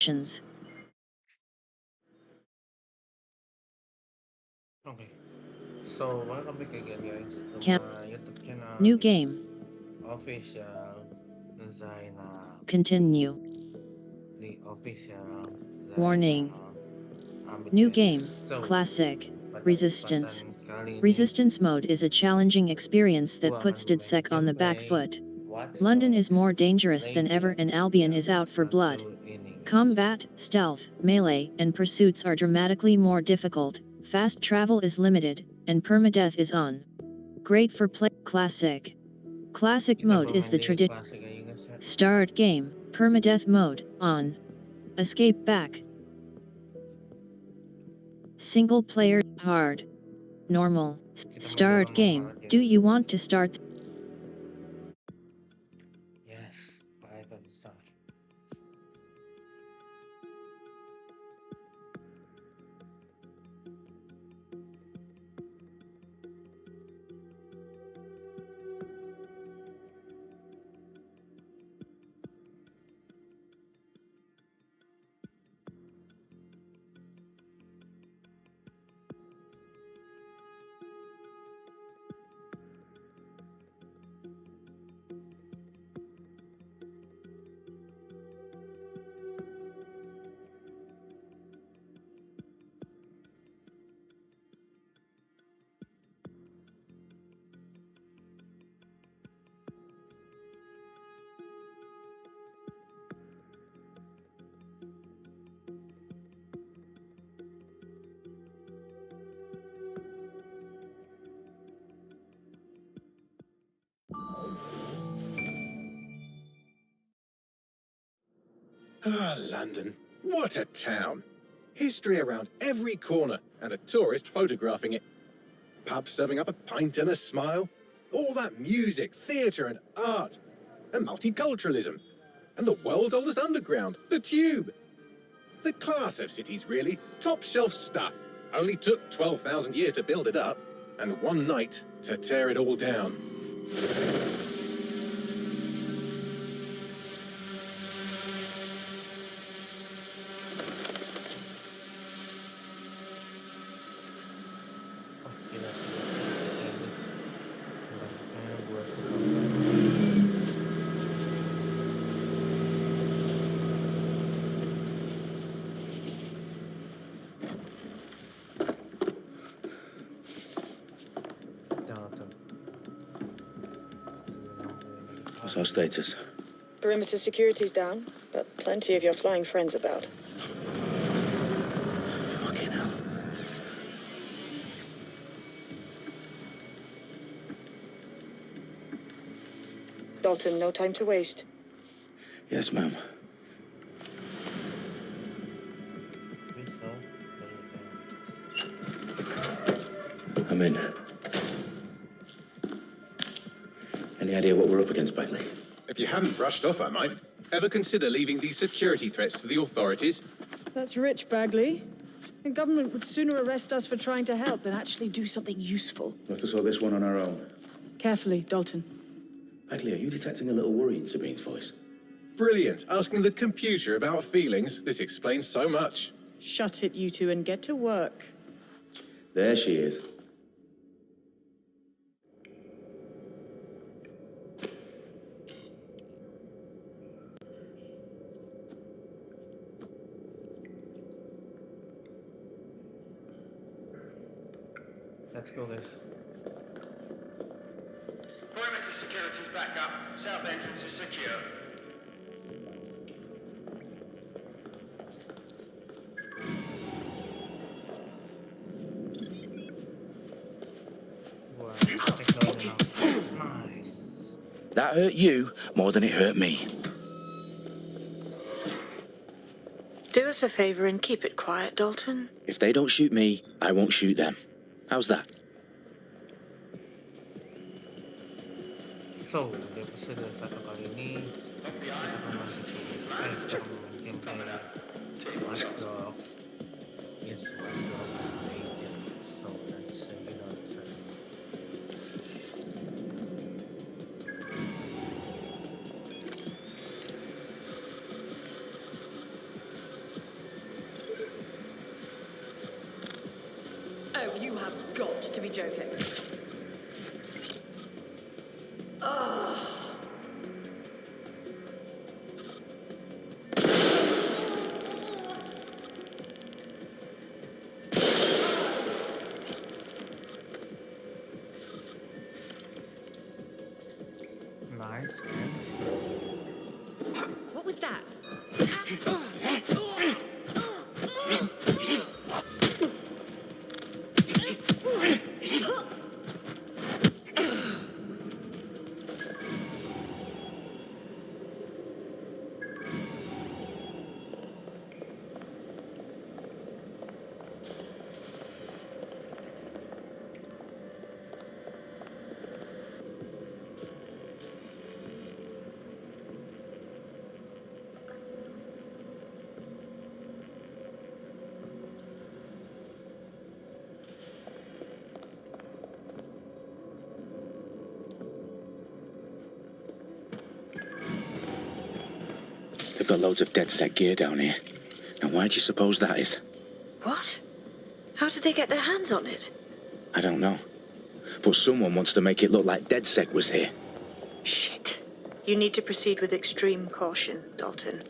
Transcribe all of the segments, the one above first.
options. Okay. So, welcome back again guys to Camp. my YouTube channel. New game. Official Continue. the official Warning. New game. Ambitness. So, Classic. pada Resistance. kesempatan kali ini Resistance mode is a challenging experience that gua akan puts bermain DedSec on the back gameplay foot. Watch London is Dogs more dangerous than ever Legion and Albion yang is out for blood. satu ini guys. Combat, stealth, melee, and pursuits are dramatically more difficult, fast travel is limited, and permadeath is on. Great for play. Classic. Classic Kita mode is bermain the di tradition. klasik aja guys ya. Start game. Permadeath mode, on. Escape back. Single player, hard. Normal. Kita main Start dalam game. normal aja Do you guys. want to start? Yes, I can start. Ah, London. What a town. History around every corner and a tourist photographing it. Pubs serving up a pint and a smile. All that music, theatre and art. And multiculturalism. And the world's oldest underground, the Tube. The class of cities, really. Top shelf stuff. Only took 12,000 years to build it up. And one night to tear it all down. Oh, gila sih guys. Ini grafiknya gua suka. Jangan tuh. What's our status? Perimeter security's down, but plenty of your flying friends about. Fucking hell. Dalton, no time to waste. Yes, ma'am. Bisa I'm in. Any idea what we're up against, Bagley? If you hadn't brushed off, I might. Ever consider leaving these security threats to the authorities? That's rich, Bagley. The government would sooner arrest us for trying to help than actually do something useful. We'll have to sort this one on our own. Carefully, Dalton. Bagley, are you detecting a little worry in Sabine's voice? Brilliant. Asking the computer about feelings. This explains so much. Shut it, you two, and get to work. There she is. Let's go guys. Perimeter security's back up. South entrance is secure. Gua take down now. Nice. That hurt you more than it hurt me. Do us a favor and keep it quiet, Dalton. If they don't shoot me, I won't shoot them. How's that? So, di episode 1 kali ini kita akan masuk kita akan main gameplay Watch Dogs. Yes, Watch Dogs Legion. So, let's get on to to be joking. Nice, nice. What was that? They've got loads of dead set gear down here. Now why do you suppose that is? What? How did they get their hands on it? I don't know. But someone wants to make it look like DedSec was here. Shit. You need to proceed with extreme caution, Dalton.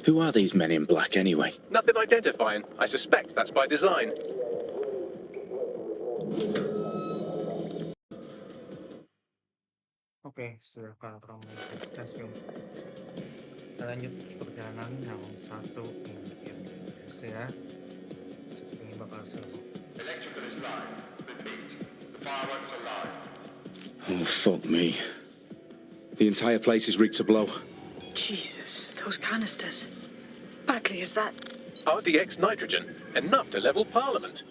Who are these men in black anyway? Nothing identifying. I suspect that's by design. Oke, sudah kurang lebih stasiun. Kita lanjut perjalanan yang satu ini ya. Ini bakal seru. Electrical is live. Repeat. The fireworks are live. Oh, fuck me. The entire place is rigged to blow. Jesus, those canisters. Bagley, is that... RDX nitrogen. Enough to level Parliament.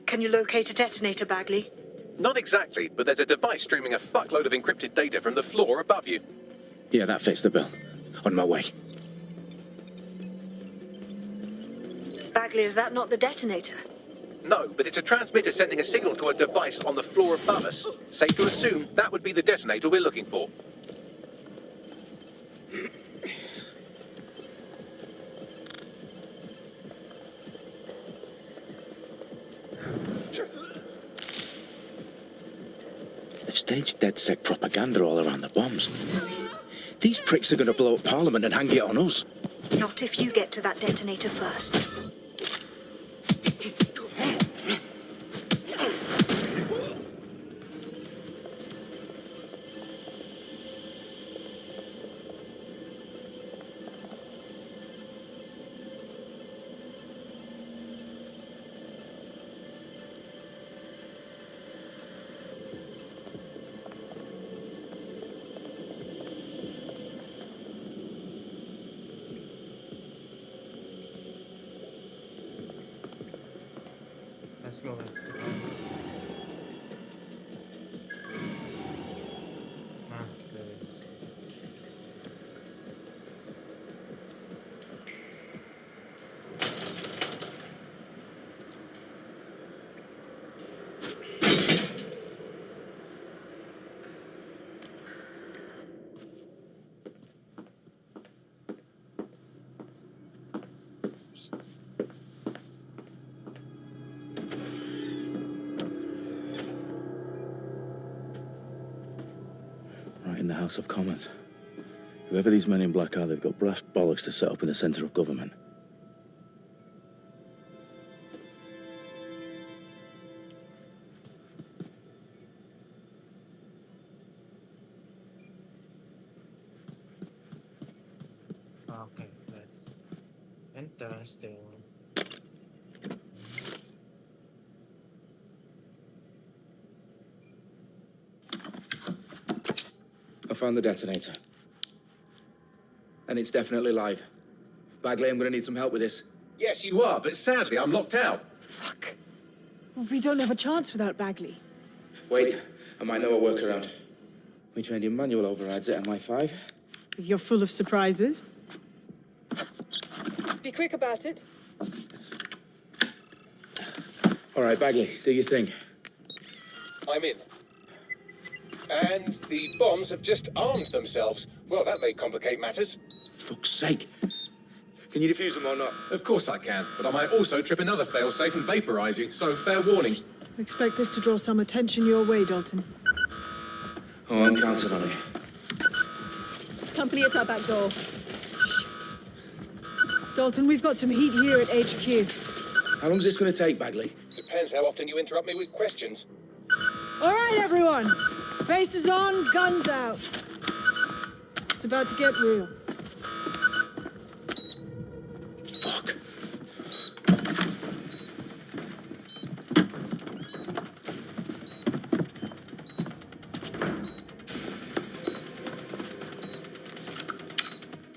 Can you locate a detonator, Bagley? Not exactly, but there's a device streaming a fuckload of encrypted data from the floor above you. Yeah, that fits the bill. On my way. Bagley, is that not the detonator? No, but it's a transmitter sending a signal to a device on the floor above us. Safe to assume that would be the detonator we're looking for. They've staged DedSec propaganda all around the bombs. These pricks are going to blow up Parliament and hang it on us. Not if you get to that detonator first. Let's go, let's go. Ah, let's go. Right in the House of Commons. Whoever these men in black are, they've got brass bollocks to set up in the centre of government. Okay, that's interesting. I found the detonator. And it's definitely live. Bagley, I'm going to need some help with this. Yes, you are, but sadly I'm locked out. Fuck. We don't have a chance without Bagley. Wait, I might know a workaround. We trained in manual overrides at MI5. You're full of surprises. Be quick about it. All right, Bagley, do your thing. I'm in. And the bombs have just armed themselves. Well, that may complicate matters. Fuck's sake. Can you defuse them or not? Of course I can, but I might also trip another failsafe and vaporize you, so fair warning. Expect this to draw some attention your way, Dalton. Oh, I'm counting on it. Company at our back door. Dalton, we've got some heat here at HQ. How long is this going to take, Bagley? Depends how often you interrupt me with questions. All right, everyone. Faces on, guns out. It's about to get real. Fuck.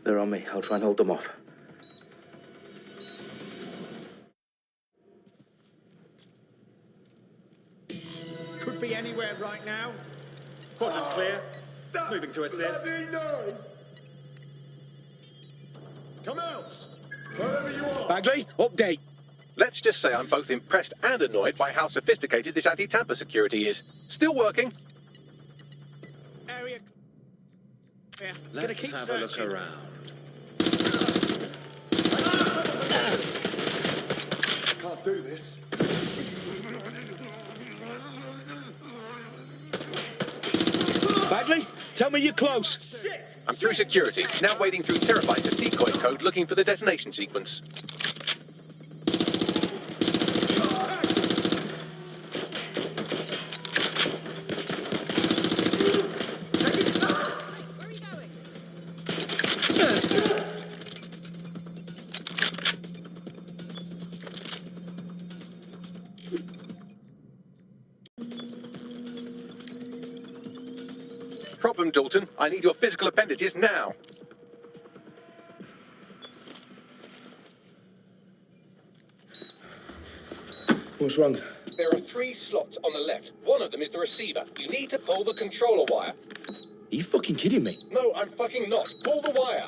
They're on me. I'll try and hold them off. Could be anywhere right now. Quadrant clear. Moving to assist. Come out! Wherever you are! Bagley, update. Let's just say I'm both impressed and annoyed by how sophisticated this anti-tamper security is. Still working. Area. Yeah, gonna Let's keep have a look searching. around. Can't do this. Bagley, tell me you're close. I'm through security, now wading through terabytes of decoy code looking for the detonation sequence. Where are you going? Problem, Dalton. I need your physical appendages now. What's wrong? There are 3 slots on the left. One of them is the receiver. You need to pull the controller wire. Are you fucking kidding me? No, I'm fucking not. Pull the wire.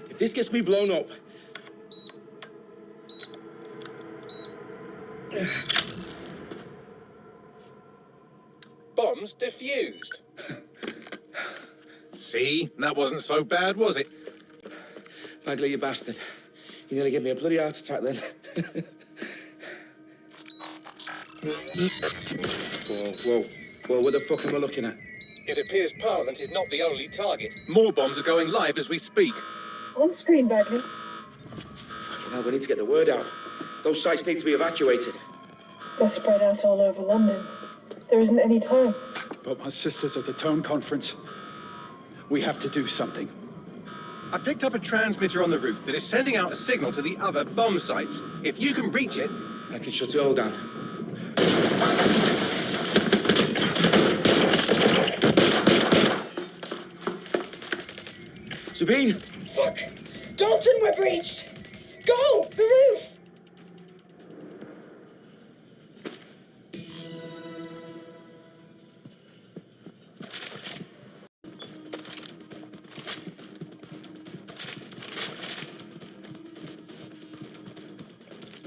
If this gets me blown up... Bombs defused. See? That wasn't so bad, was it? Bagley, you bastard. You nearly gave me a bloody heart attack then. Whoa, what the fuck am I looking at? It appears Parliament is not the only target. More bombs are going live as we speak. On screen, Bagley. Fucking hell, we need to get the word out. Those sites need to be evacuated. They're spread out all over London. There isn't any time. But my sister's at the Tone Conference. We have to do something. I picked up a transmitter on the roof that is sending out a signal to the other bomb sites. If you can reach it... I can shut it all down. Sabine! Fuck! Dalton, we're breached! Go! The roof!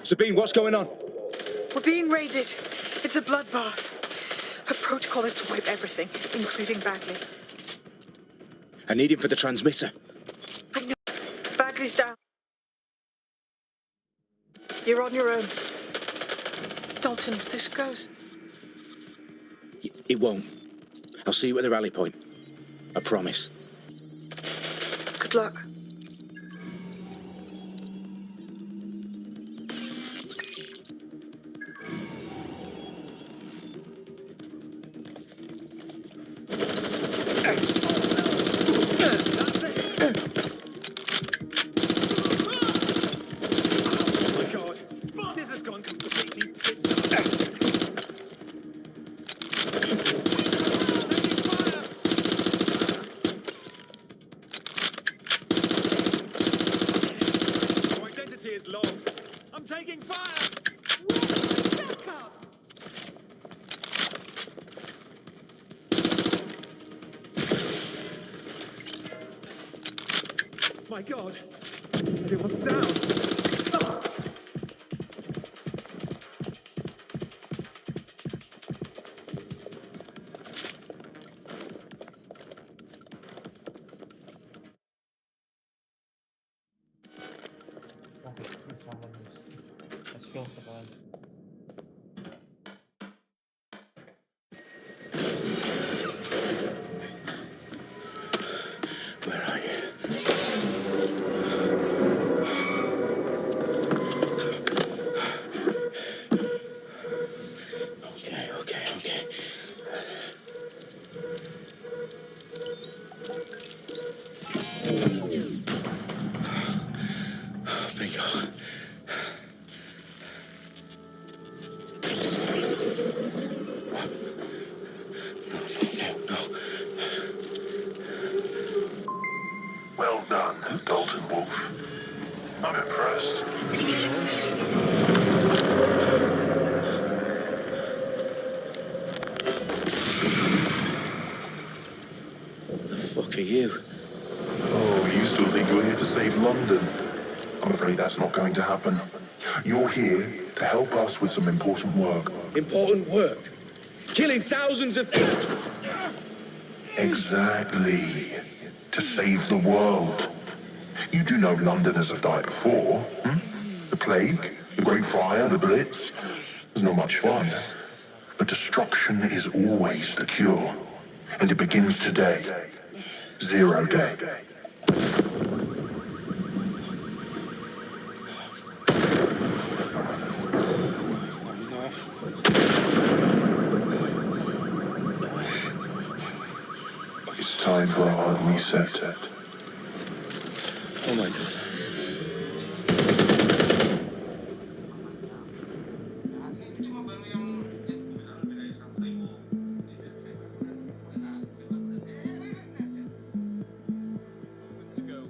Sabine, what's going on? We're being raided. It's a bloodbath. Her protocol is to wipe everything, including Bagley. I need him for the transmitter. I know. Bagley's down. You're on your own. Dalton, if this goes... It won't. I'll see you at the rally point. I promise. Good luck. I'm taking fire! My God! Everyone's down! Okay, bersama misi. Let's go, kawan. Where are you? Okay. Bingo. No. Well done, Dalton Wolf. I'm impressed. The fuck are you? Oh, you still think you're here to save London? I'm afraid that's not going to happen. You're here to help us with some important work. Important work? Killing thousands of people? Exactly. To save the world. You do know Londoners have died before, hmm? The Plague, the Great Fire, the Blitz. It's not much fun. But destruction is always the cure. And it begins today. 0 day. It's time for a hard reset. Oh my god.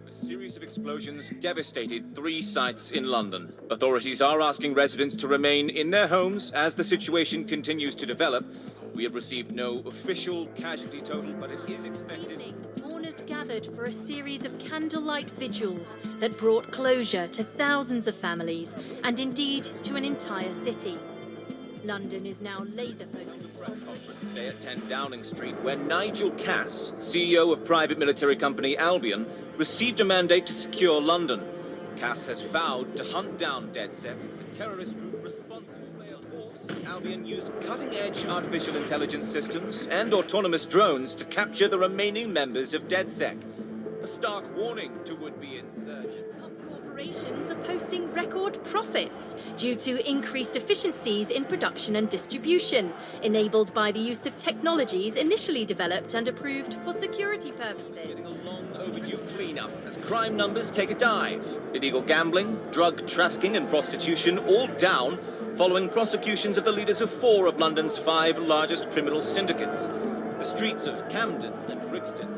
A series of explosions devastated 3 sites in London. Authorities are asking residents to remain in their homes as the situation continues to develop. We have received no official casualty total, but it is expected. Mourners gathered for a series of candlelight vigils that brought closure to thousands of families and indeed to an entire city. London is now laser-focused. Press conference today at 10 Downing Street, where Nigel Cass, CEO of private military company Albion, received a mandate to secure London. Cass has vowed to hunt down DedSec, the terrorist group responsible for force. Albion used cutting-edge artificial intelligence systems and autonomous drones to capture the remaining members of DedSec. A stark warning to would-be insurgents. Corporations are posting record profits due to increased efficiencies in production and distribution, enabled by the use of technologies initially developed and approved for security purposes. Getting a long overdue cleanup as crime numbers take a dive. Illegal gambling, drug trafficking and prostitution all down following prosecutions of the leaders of 4 of London's 5 largest criminal syndicates. The streets of Camden and Brixton.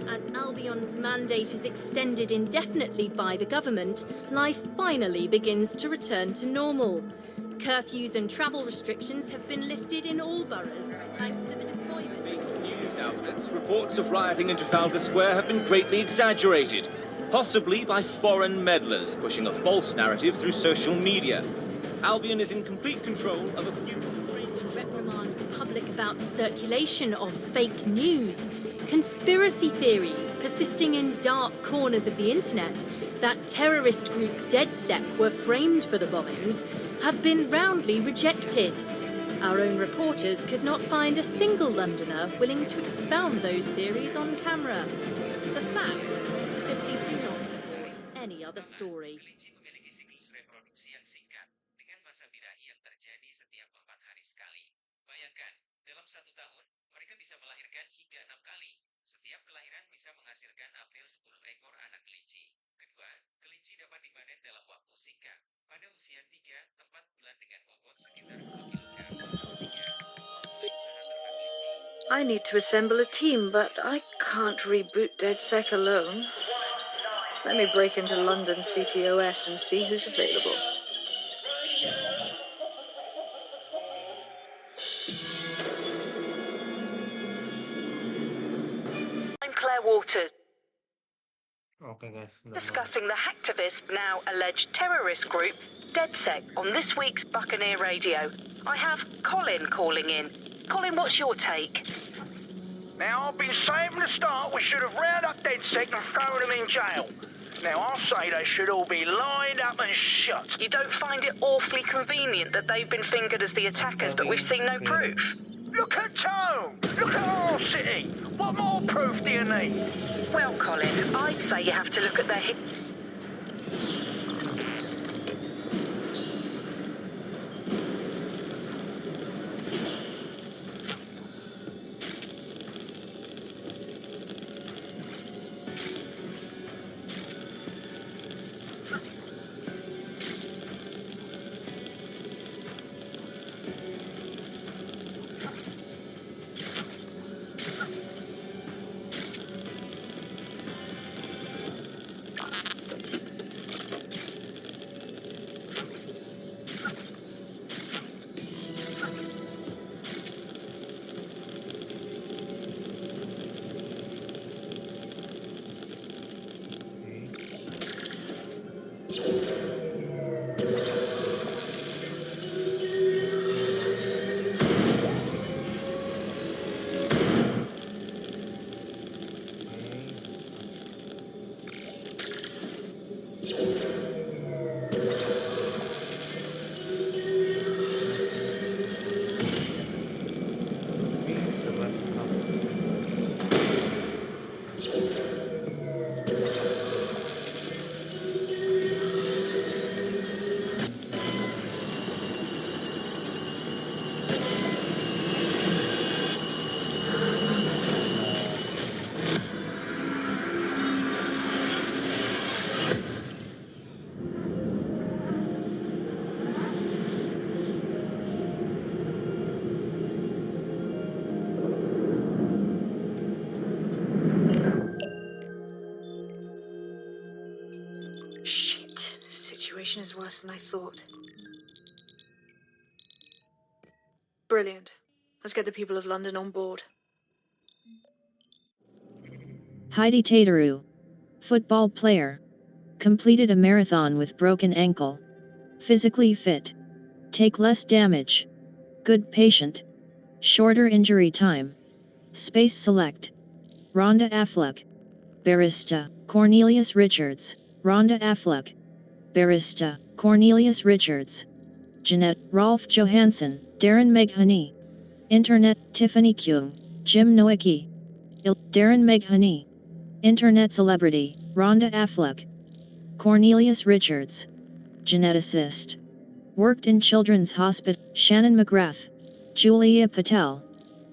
As Albion's mandate is extended indefinitely by the government, life finally begins to return to normal. Curfews and travel restrictions have been lifted in all boroughs, thanks to the deployment. News outlets, reports of rioting in Trafalgar Square have been greatly exaggerated, possibly by foreign meddlers pushing a false narrative through social media. Albion is in complete control of a few... To reprimand the public about the circulation of fake news. Conspiracy theories persisting in dark corners of the internet that terrorist group DedSec were framed for the bombings have been roundly rejected. Our own reporters could not find a single Londoner willing to expound those theories on camera. The facts simply do not support any other story. I need to assemble a team, but I can't reboot DedSec alone. Let me break into London CTOS and see who's available. I'm Claire Waters. Okay guys, Discussing the hacktivist, now alleged terrorist group, DedSec, on this week's Buccaneer Radio. I have Colin calling in. Colin, what's your take? Now, I've been saying from the start we should have rounded up DedSec and thrown them in jail. Now, I say they should all be lined up and shot. You don't find it awfully convenient that they've been fingered as the attackers, but we've seen no proof? Look at Tone! Look at our city! What more proof do you need? Well, Colin, I'd say you have to look at their Shit. Situation is worse than I thought. Brilliant. Let's get the people of London on board. Heidi Tateru. Football player. Completed a marathon with broken ankle. Physically fit. Take less damage. Good patient. Shorter injury time. Space select. Rhonda Affleck. Barista, Cornelius Richards. Rhonda Affleck. Barista, Cornelius Richards. Jeanette, Rolf Johansson, Darren Meghani. Internet, Tiffany Kyung, Jim Nowicki. Darren Meghani. Internet celebrity, Rhonda Affleck. Cornelius Richards. Geneticist. Worked in Children's Hospital, Shannon McGrath. Julia Patel.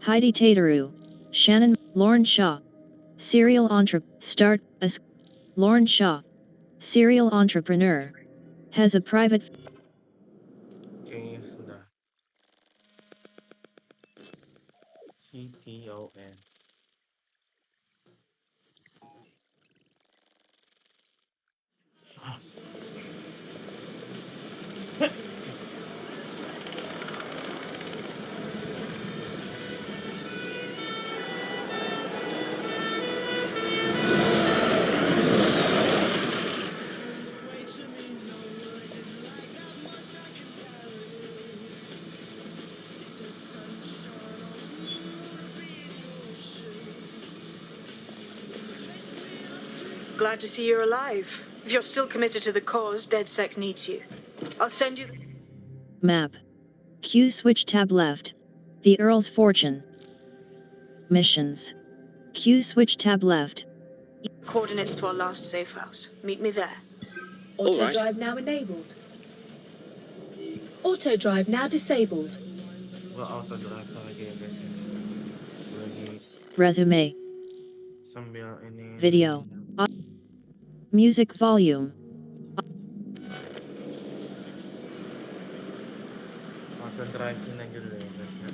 Heidi Tateru. Shannon, Lauren Shaw. Serial start as Lauren Shaw. Serial entrepreneur. Has a private. Kayaknya sudah. CTOS. Glad to see you're alive. If you're still committed to the cause, DedSec needs you. I'll send you the Map. Q switch tab left. The Earl's Fortune. Missions. Q switch tab left. coordinates to our last safe house. Meet me there. Auto drive now enabled. Auto drive now disabled. Gua auto drive lagi ya guys ya. Lagi Resume. sambil ini Video. Music volume. auto drive-in aja dulu ya guys ya.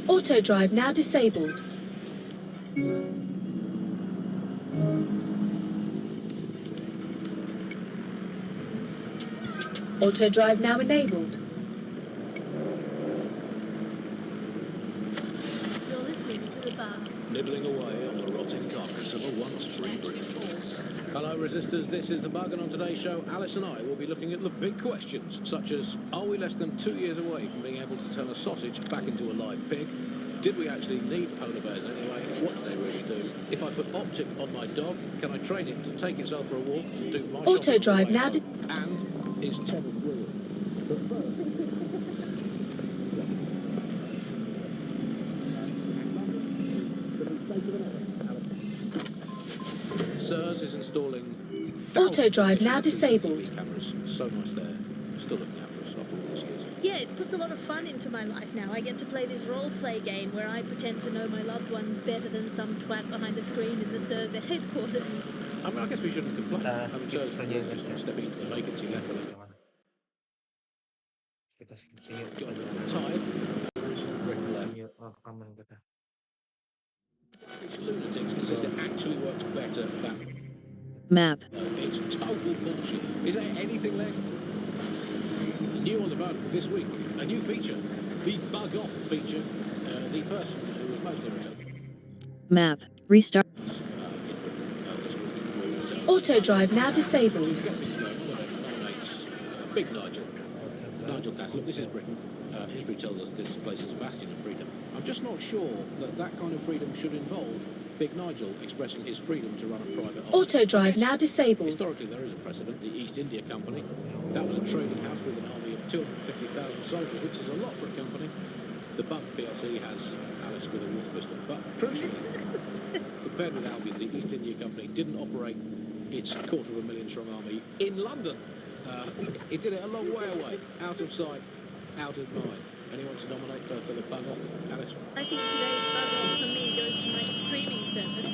Auto drive now disabled. Auto drive now enabled. You're listening to the bar. Nibbling away. Hello, resistors. This is The Bug, and on today's show, Alice and I will be looking at the big questions, such as, are we less than 2 years away from being able to turn a sausage back into a live pig? Did we actually need polar bears anyway? What do they really do? If I put optic on my dog, can I train it to take itself for a walk and do my Auto drive now. And is Tom a brewer? SIRS is installing Auto drive now disabled. TV cameras. So nice there. Still looking out for us after all these years. Yeah, it puts a lot of fun into my life now. I get to play this role-play game where I pretend to know my loved ones better than some twat behind a screen in the SIRS headquarters. I mean, I guess we shouldn't complain. SIRS is stepping into the vacancy left for them. Tired. Written left. It's lunatics because it actually works better than... Map. It's total bullshit. Is there anything left? New on the bug this week, a new feature, the bug off feature. The person who was mostly remote. Map. Restart. Auto drive now disabled. Big Nigel. Nigel Cass. Look, this is Britain. History tells us this place is a bastion of freedom. I'm just not sure that that kind of freedom should involve Big Nigel expressing his freedom to run a private army. Auto drive now disabled. Historically, there is a precedent, the East India Company. That was a trading house with an army of 250,000 soldiers, which is a lot for a company. The Bug PLC has Alice with a water pistol. But crucially, compared with Albion, the East India Company didn't operate its 250,000-strong army in London. It did it a long way away, out of sight, out of mind. Anyone to nominate for the bug off, Alice? I think today's bug off for me goes to my streaming service.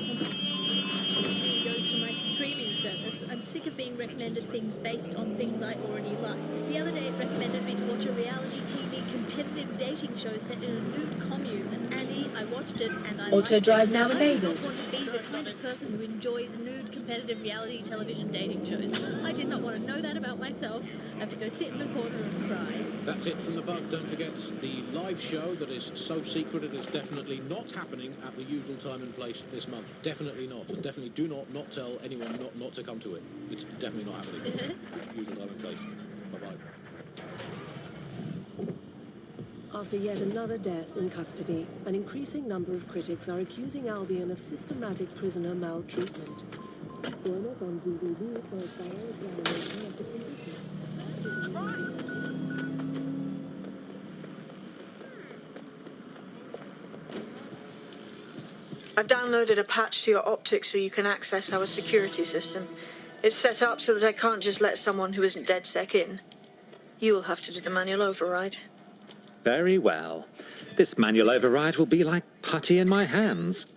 I'm sick of being recommended things based on things I already like. The other day it recommended me to watch a reality TV competitive dating show set in a nude commune, and Annie, I watched it and I Auto drive now I enabled. did not want to be the kind of person who enjoys nude competitive reality television dating shows. I did not want to know that about myself. I have to go sit in the corner and cry. That's it from the bug. Don't forget the live show that is so secret it is definitely not happening at the usual time and place this month. Definitely not. And definitely do not tell anyone not to come to it. It's definitely not happening. Usual time and place. Bye-bye. After yet another death in custody, an increasing number of critics are accusing Albion of systematic prisoner maltreatment. Join us on DVD for a thorough examination of the condition. I've downloaded a patch to your optics so you can access our security system. It's set up so that I can't just let someone who isn't DedSec in. You'll have to do the manual override. Very well. This manual override will be like putty in my hands.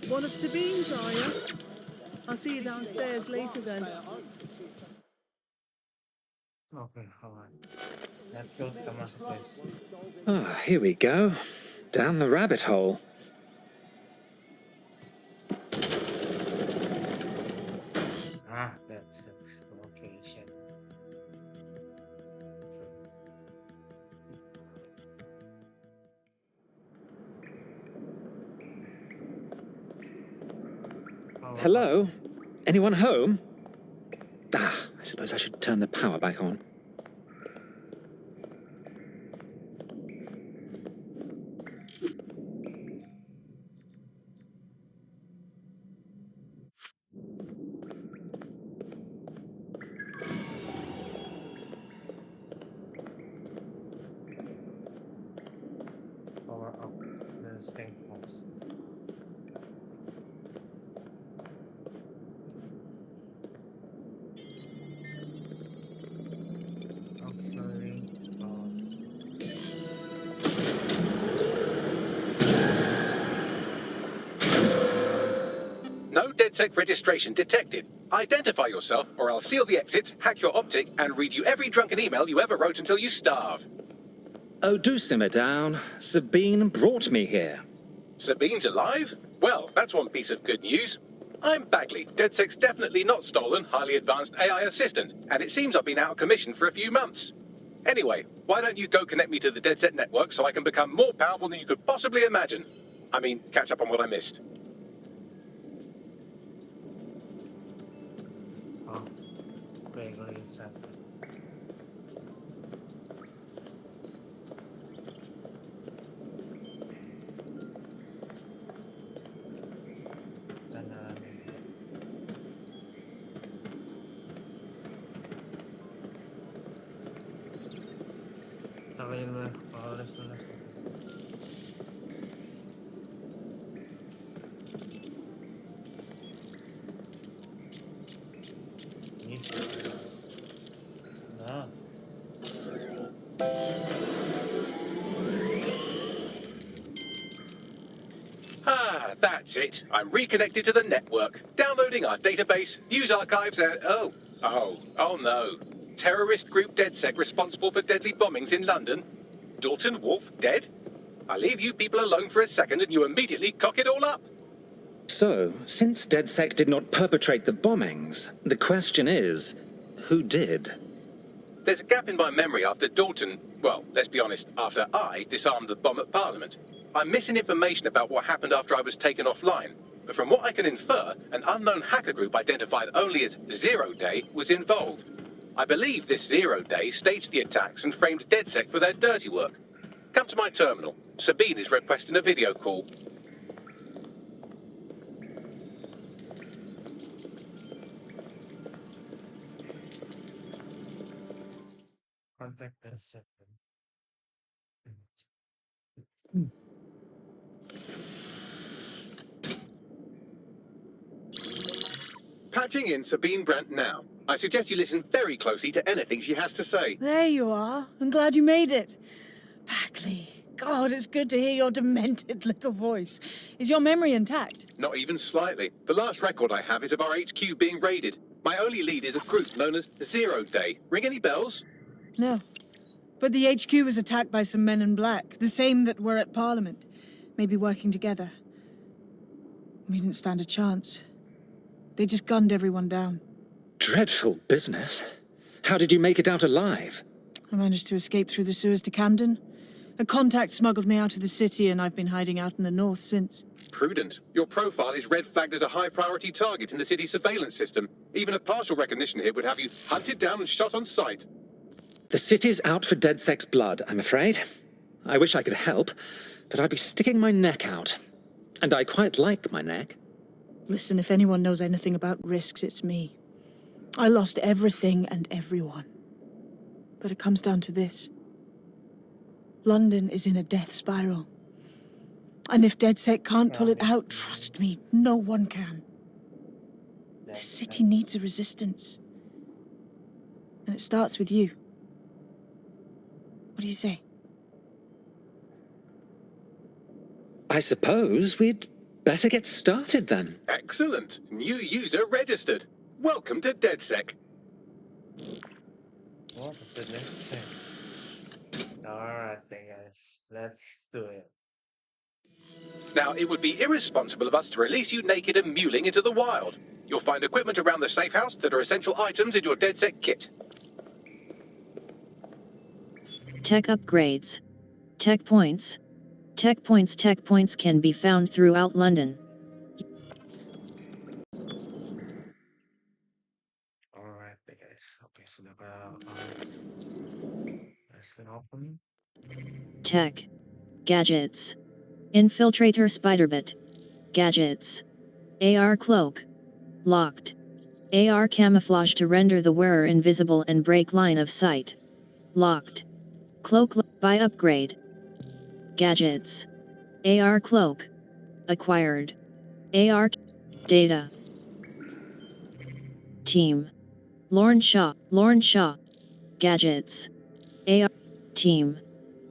One of Sabine's, are you? I'll see you downstairs later then. Okay, alright. Let's go to the marketplace. Ah, here we go. Down the rabbit hole. Ah, that's the location. Hello? Anyone home? Ah, I suppose I should turn the power back on. Power up the safe house. Auxiliary No DedSec registration detected. Identify yourself, or I'll seal the exits, hack your optic, and read you every drunken email you ever wrote until you starve. Oh, do simmer down. Sabine brought me here. Sabine's alive? Well, that's one piece of good news. I'm Bagley, DedSec's definitely not stolen, highly advanced AI assistant, and it seems I've been out of commission for a few months. Anyway, why don't you go connect me to the DedSec network so I can become more powerful than you could possibly imagine? I mean, catch up on what I missed. Oh, Gregory said. Oh, listen. No. Ah, that's it. I'm reconnected to the network. Downloading our database, news archives, and... Oh no. Terrorist group DedSec responsible for deadly bombings in London? Dalton Wolf dead? I leave you people alone for a second and you immediately cock it all up. So, since DedSec did not perpetrate the bombings, the question is, who did? There's a gap in my memory after Dalton, well, let's be honest, after I disarmed the bomb at Parliament. I'm missing information about what happened after I was taken offline. But from what I can infer, an unknown hacker group identified only as Zero Day was involved. I believe this Zero Day staged the attacks and framed DedSec for their dirty work. Come to my terminal. Sabine is requesting a video call. Contact us. Patching in Sabine Brandt now. I suggest you listen very closely to anything she has to say. There you are. I'm glad you made it. Backley, God, it's good to hear your demented little voice. Is your memory intact? Not even slightly. The last record I have is of our HQ being raided. My only lead is a group known as Zero Day. Ring any bells? No. But the HQ was attacked by some men in black, the same that were at Parliament. Maybe working together. We didn't stand a chance. They just gunned everyone down. Dreadful business. How did you make it out alive? I managed to escape through the sewers to Camden. A contact smuggled me out of the city, and I've been hiding out in the north since. Prudent. Your profile is red flagged as a high-priority target in the city's surveillance system. Even a partial recognition here would have you hunted down and shot on sight. The city's out for DedSec's blood, I'm afraid. I wish I could help, but I'd be sticking my neck out. And I quite like my neck. Listen, if anyone knows anything about risks, it's me. I lost everything and everyone. But it comes down to this. London is in a death spiral. And if DedSec can't pull it out, trust me, no one can. The city needs a resistance. And it starts with you. What do you say? I suppose we'd better get started then. Excellent. New user registered. Welcome to DedSec. What is the next thing? Alright then guys, let's do it. Now, it would be irresponsible of us to release you naked and mewling into the wild. You'll find equipment around the safe house that are essential items in your DedSec kit. Tech upgrades. Tech points. Tech points can be found throughout London. Alright then guys, okay, so let's open. Tech. Gadgets. Infiltrator Spiderbit. Gadgets. AR cloak. Locked. AR camouflage to render the wearer invisible and break line of sight. Locked. Cloak by upgrade. Gadgets. AR cloak. Acquired. AR data. Team. Lorne Shaw. Gadgets. AR team.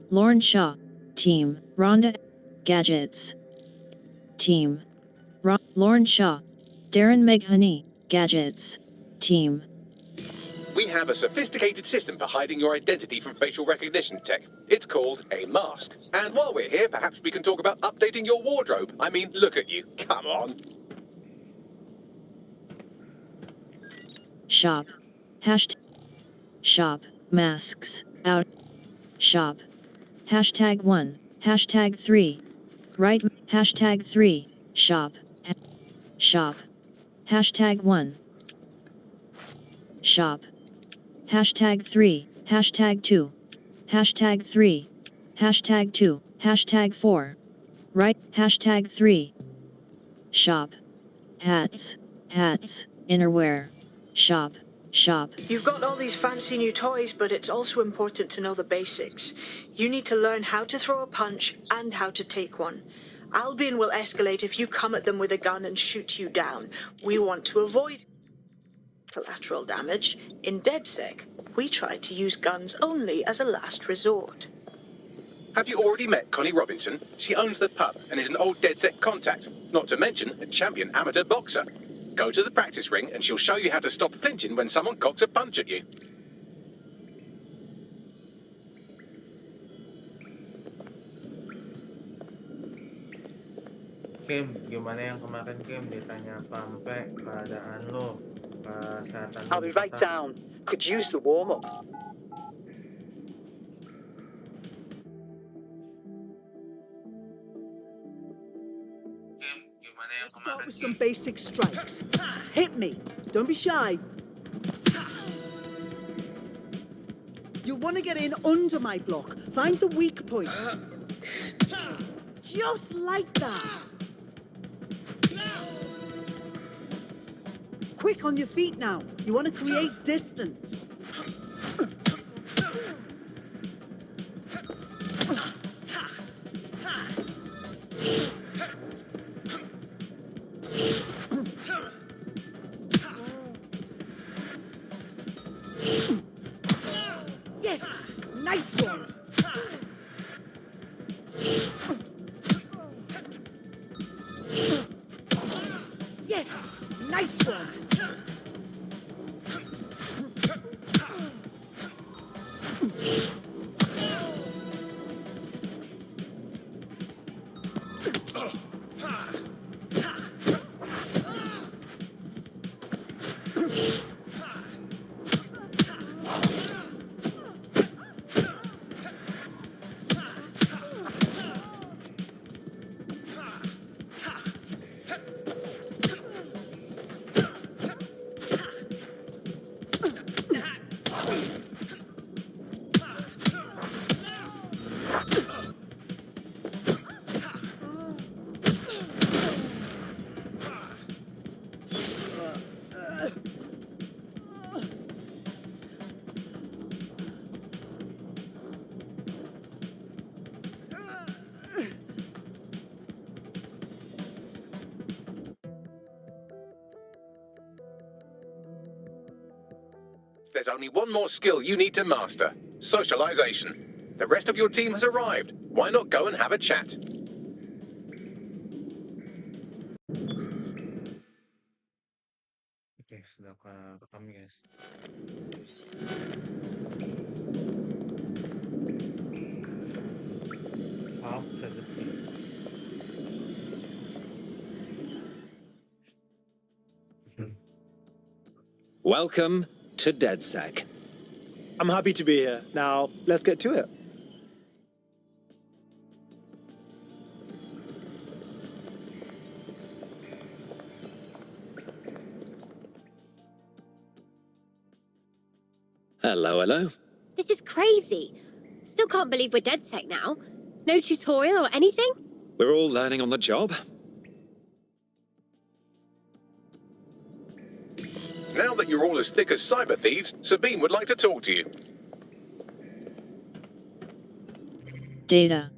Lorne Shaw. Team. Rhonda. Gadgets. Team. Lorne Shaw. Darren Meghani. Gadgets. Team. We have a sophisticated system for hiding your identity from facial recognition tech. It's called a mask. And while we're here, perhaps we can talk about updating your wardrobe. I mean, look at you. Come on. Shop. Shop. Masks. Out. Shop. #1. #3. Right. Hashtag 3. Shop. Shop. Hashtag 1. Shop. Hashtag 3. Hashtag 2. Hashtag 3. Hashtag 2. Hashtag 4. Right. Hashtag 3. Shop. Hats. Hats. Innerwear. Shop. Shop. You've got all these fancy new toys, but it's also important to know the basics. You need to learn how to throw a punch and how to take one. Albion will escalate if you come at them with a gun and shoot you down. We want to avoid collateral damage. In DedSec, we try to use guns only as a last resort. Have you already met Connie Robinson? She owns the pub and is an old DedSec contact, not to mention a champion amateur boxer. Go to the practice ring and she'll show you how to stop flinching when someone cocks a punch at you. Kim, gimana yang kemarin Kim ditanya Pampe keadaan lo, kesehatan lo I'll be right down. Could use the warm-up. Let's start with some basic strikes. Hit me. Don't be shy. You'll want to get in under my block. Find the weak points. Just like that. Quick on your feet now. You want to create distance. Yes! Nice one! Yes! Nice one! There's only one more skill you need to master: socialization. The rest of your team has arrived. Why not go and have a chat? Oke, sudah rekam guys. Salam sedikit. Welcome to DedSec. I'm happy to be here. Now, let's get to it. Hello, hello. This is crazy. Still can't believe we're DedSec now. No tutorial or anything? We're all learning on the job. Now that you're all as thick as cyber thieves, Sabine would like to talk to you. Data.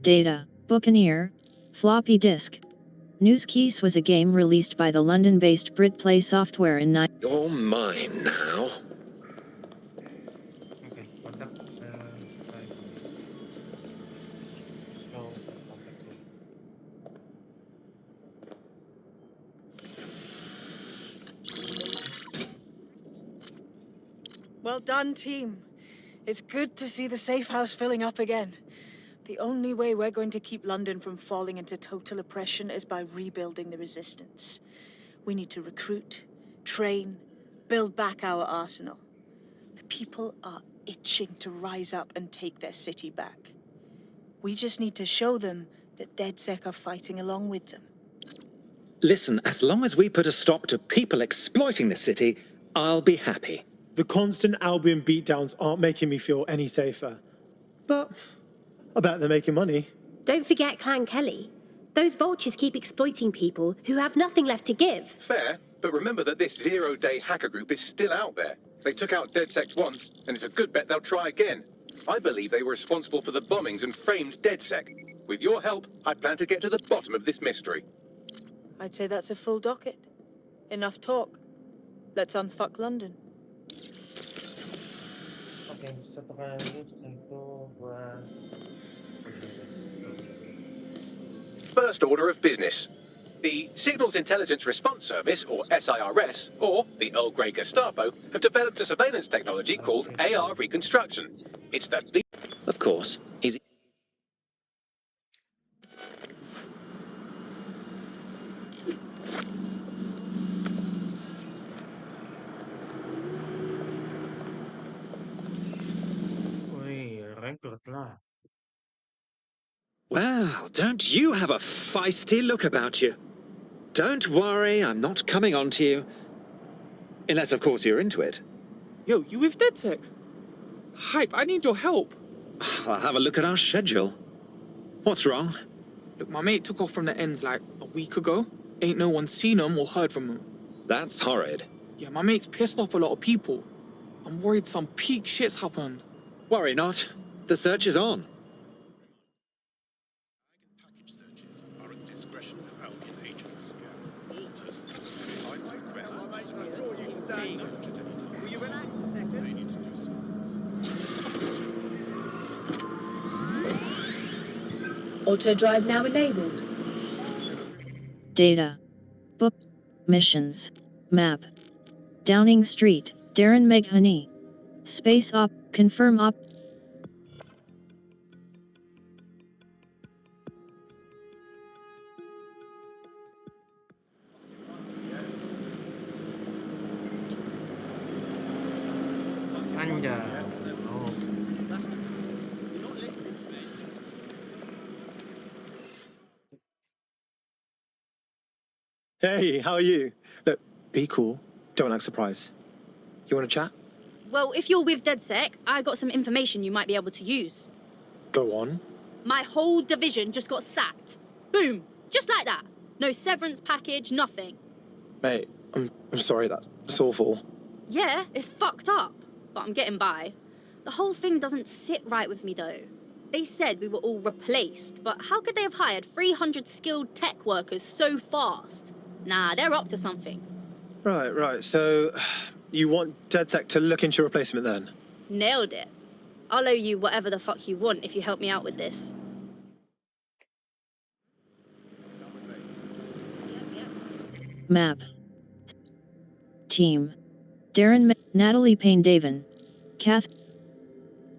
Data. Buccaneer. Floppy disk. News Keys was a game released by the London-based BritPlay Software in You're mine now. Oke, kontak saya. Let's go kontak dulu. Well done, team. It's good to see the safe house filling up again. The only way we're going to keep London from falling into total oppression is by rebuilding the resistance. We need to recruit, train, build back our arsenal. The The people are itching to rise up and take their city back. We just need to show them that DedSec are fighting along with them. Listen, as long as we put a stop to people exploiting the city, I'll be happy. The constant Albion beatdowns aren't making me feel any safer. But I bet they're making money. Don't forget Clan Kelly. Those vultures keep exploiting people who have nothing left to give. Fair, but remember that this zero-day hacker group is still out there. They took out DedSec once, and it's a good bet they'll try again. I believe they were responsible for the bombings and framed DedSec. With your help, I plan to get to the bottom of this mystery. I'd say that's a full docket. Enough talk. Let's unfuck London. Oke, satu kali tentu buat First order of business. The Signals Intelligence Response Service, or SIRS, or the Earl Grey Gestapo, have developed a surveillance technology called AR Reconstruction. It's the Of course. Easy. Wih, rekrut lah. Well, don't you have a feisty look about you? Don't worry, I'm not coming on to you. Unless, of course, you're into it. Yo, you with DedSec? Hype, I need your help. I'll have a look at our schedule. What's wrong? Look, my mate took off from the ends like a week ago. Ain't no one seen him or heard from him. That's horrid. Yeah, my mate's pissed off a lot of people. I'm worried some peak shit's happened. Worry not. The search is on. Searches are at the discretion of Albion agents. All persons must comply with requests to search at any time. They need to do so. Auto drive now enabled. Data. Book. Missions. Map. Downing Street, Darren Meghani. Space op. Confirm op. Anjay. Oh. Hey, how are you? Look, be cool. Don't act surprised. You want to chat? Well, if you're with DedSec, I got some information you might be able to use. Go on. My whole division just got sacked. Boom. Just like that. No severance package, nothing. Mate, I'm sorry, that's awful. Yeah, it's fucked up, but I'm getting by. The whole thing doesn't sit right with me, though. They said we were all replaced, but how could they have hired 300 skilled tech workers so fast? Nah, they're up to something. Right. So, you want DedSec to look into your replacement then? Nailed it. I'll owe you whatever the fuck you want if you help me out with this. Map. Team. Darren Natalie Payne-Davin. Kath.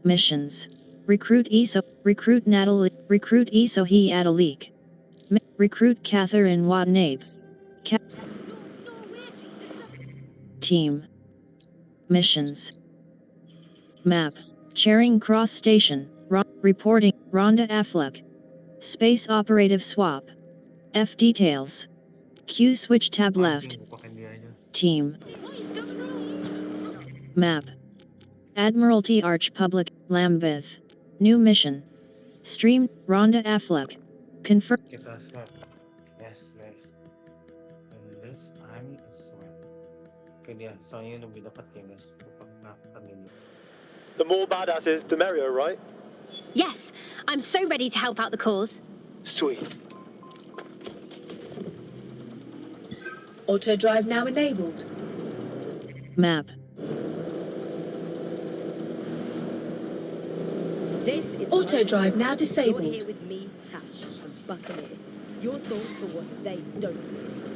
Missions. Recruit ESO. Recruit Natalie. Recruit Isohi Adalik. Recruit Catherine Watanabe. Team. Missions. Map. Charing Cross Station. Reporting. Rhonda Affleck. Space Operative Swap. F details. Q switch tab left. Team. Map. Admiralty Arch Public, Lambeth. New mission. Stream, Rhonda Affleck. Confirm. Kita swap. Yes, guys. And this I'm a swap. Kaya so yun yung dapat yan guys. The more badasses, the merrier, right? Yes, I'm so ready to help out the cause. Sweet. Auto drive now enabled. Map. This is Auto drive now disabled. You're here with me, Tash, and Buccaneer. Your source for what they don't want.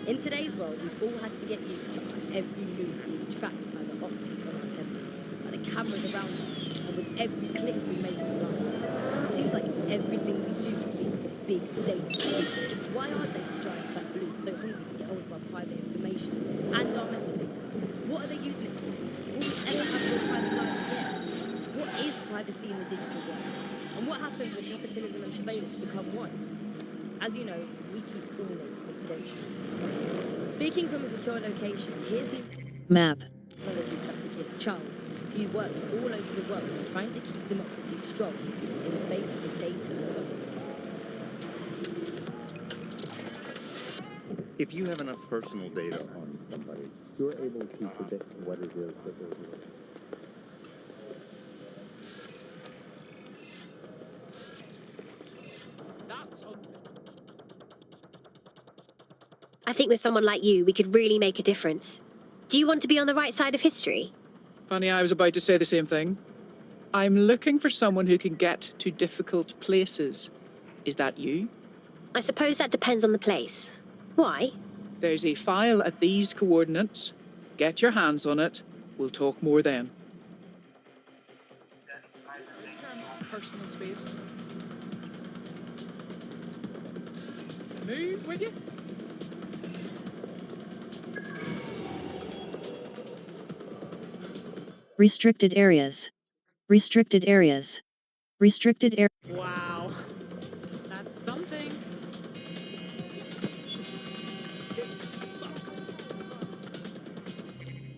In today's world, we've all had to get used to every move being tracked by the optic on our temples, by the cameras around us, and with every click we make online. It seems like everything we do leads to big data. Why are data giants like Blue so hungry to get hold of our private information and our metadata? What are they using it for? All the privacy in the digital world? And what happens when capitalism and surveillance become one? As you know, we keep all notes confidential. Speaking from a secure location, here's the Map. technology strategist Charles, who worked all over the world trying to keep democracy strong in the face of a data assault. If you have enough personal data on somebody, you're able to predict what it is that they're doing. I think with someone like you, we could really make a difference. Do you want to be on the right side of history? Funny, I was about to say the same thing. I'm looking for someone who can get to difficult places. Is that you? I suppose that depends on the place. Why? There's a file at these coordinates. Get your hands on it. We'll talk more then. Personal space. Move, will you? Restricted areas. Restricted areas. Restricted areas. Wow. That's something.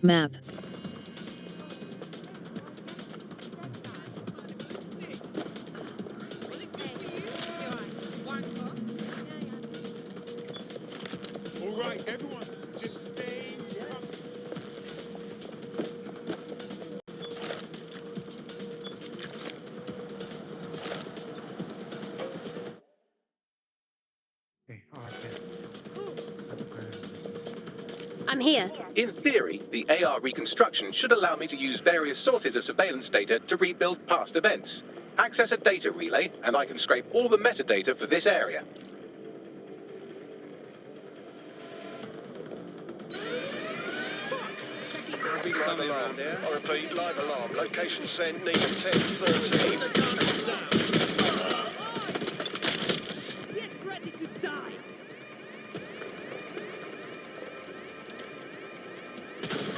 Map. All right, everyone, just stay calm. I'm here. In theory, the AR reconstruction should allow me to use various sources of surveillance data to rebuild past events. Access a data relay, and I can scrape all the metadata for this area. Live alarm, I repeat, live alarm. Location sent, need 1013. Get ready to die!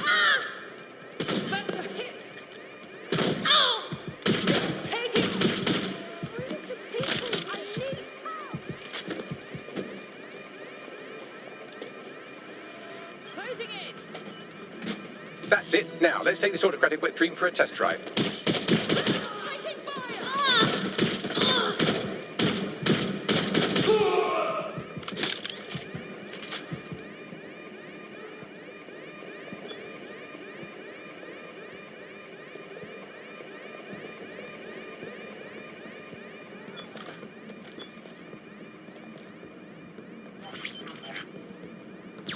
Ah! That's a hit! Oh! Take it! Free the people! I need help! Closing in! That's it. Now, let's take this autocratic wet dream for a test drive.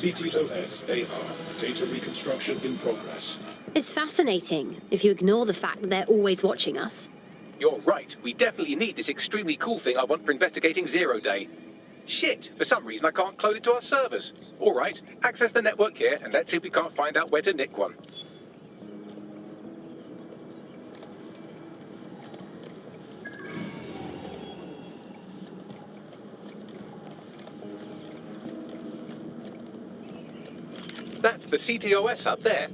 CTOS AR. Data reconstruction in progress. It's fascinating, if you ignore the fact that they're always watching us. You're right. We definitely need this extremely cool thing I want for investigating Zero Day. Shit, for some reason I can't clone it to our servers. All right, access the network here and let's see if we can't find out where to nick one. That's the CTOS up there.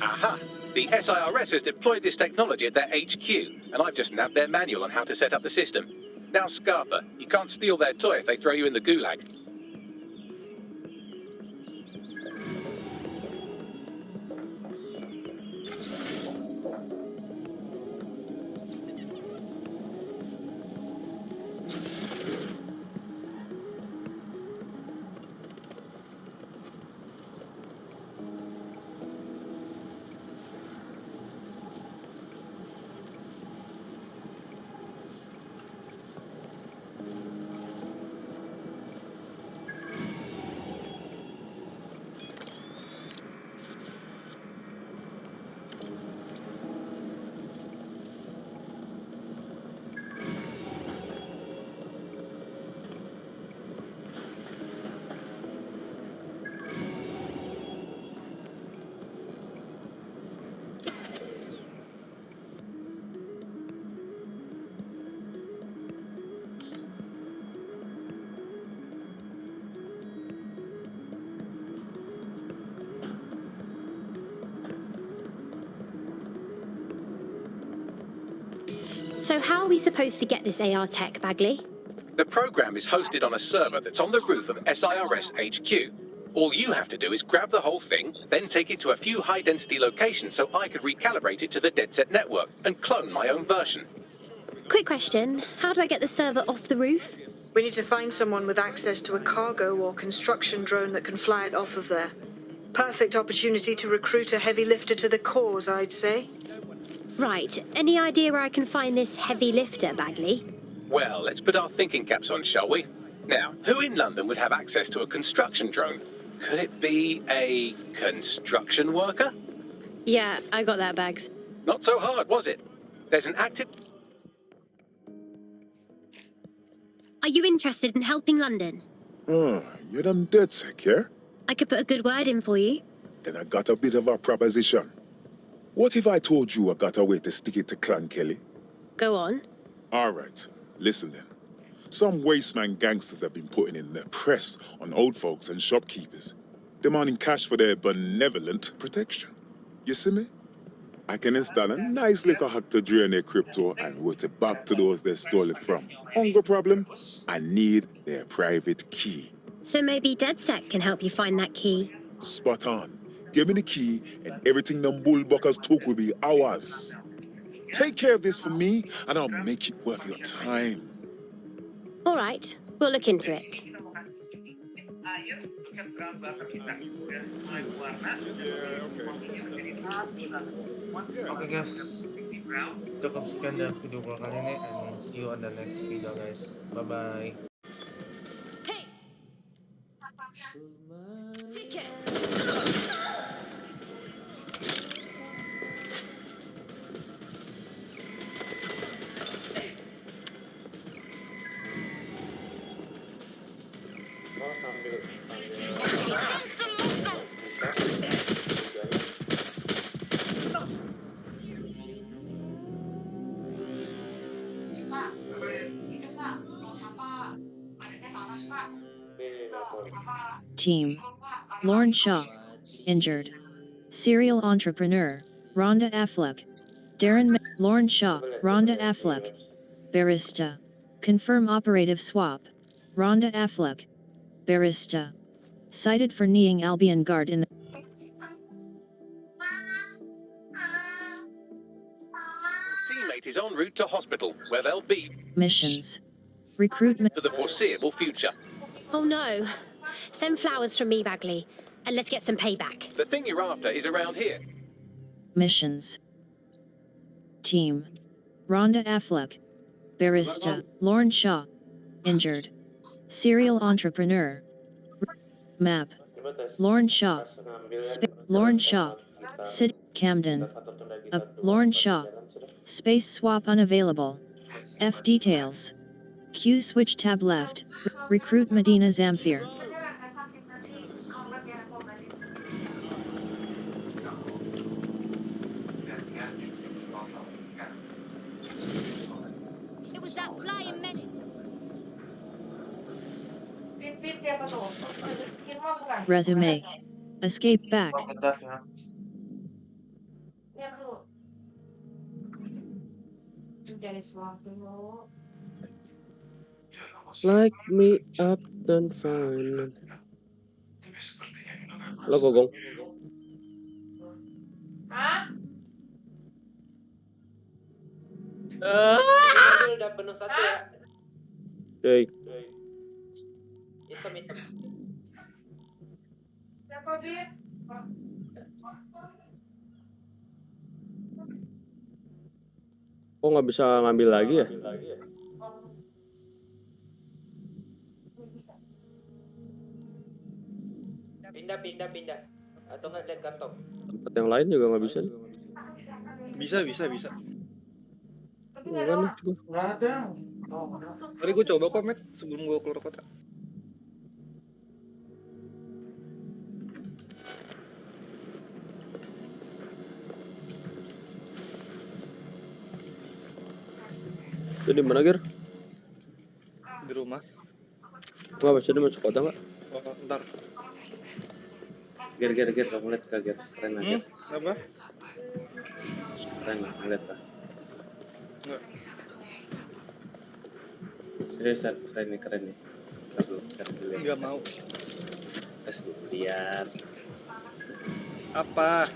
Aha! The SIRS has deployed this technology at their HQ, and I've just nabbed their manual on how to set up the system. Now, Scarpa, you can't steal their toy if they throw you in the gulag. So how are we supposed to get this AR tech, Bagley? The program is hosted on a server that's on the roof of SIRS HQ. All you have to do is grab the whole thing, then take it to a few high-density locations so I could recalibrate it to the DedSec network and clone my own version. Quick question, how do I get the server off the roof? We need to find someone with access to a cargo or construction drone that can fly it off of there. Perfect opportunity to recruit a heavy lifter to the cause, I'd say. Right, any idea where I can find this heavy lifter, Bagley? Well, let's put our thinking caps on, shall we? Now, who in London would have access to a construction drone? Could it be a construction worker? Yeah, I got that, Bags. Not so hard, was it? There's an active... Are you interested in helping London? Oh, you're them DedSec, yeah? I could put a good word in for you. Then I got a bit of a proposition. What if I told you I got a way to stick it to Clan Kelly? Go on. All right, listen then. Some wasteman gangsters have been putting in their press on old folks and shopkeepers, demanding cash for their benevolent protection. You see me? I can install a nice little hack to drain their crypto and route it back to those they stole it from. Hunger problem? I need their private key. So maybe DedSec can help you find that key. Spot on. Give me the key and everything them bullbuckers took will be ours. Take care of this for me and I'll make it worth your time. All right, we'll look into it. Okay guys, cukup sekian dari video gua kali ini, and see you on the next video guys. Bye bye. Team. Lauren Shaw. Injured. Serial entrepreneur. Rhonda Affleck. Lauren Shaw. Rhonda Affleck. Barista. Confirm operative swap. Rhonda Affleck. Barista. Cited for kneeing Albion guard in the Teammate is en route to hospital, where they'll be missions. Recruitment for the foreseeable future. Oh no. Send flowers from me, Bagley, and let's get some payback. The thing you're after is around here. missions. Team. Rhonda Affleck. Barista. Lauren Shaw. Injured. Serial entrepreneur. Map. Lauren Shaw. Lauren Shaw. City. Camden. Lauren Shaw. Space swap unavailable. F details. Q switch tab left. Recruit Medina Zamfir. It was that flying menace. Resume. Escape back. Like me up dan fine. Lo gogong. Udah penuh satu ya. Hey. Hitam. Kok nggak bisa ngambil lagi ya? Pindah. Atau nggak lihat kantong? Tempat yang lain juga nggak bisa. Bisa. Mana? Nggak ada. Tadi gue coba kok, Matt, sebelum gue keluar kota. Jadi mana, Ger? Di rumah. Nggak bisa masuk kota nggak? Oh, ntar. Ger, kamu lihat Kak, Ger. Keren aja. Apa? Keren lah, ngeliat Kak. Enggak. Seriusan, keren nih. Ntar dulu, lihat. Nggak mau. Tes dulu lihat. Apa?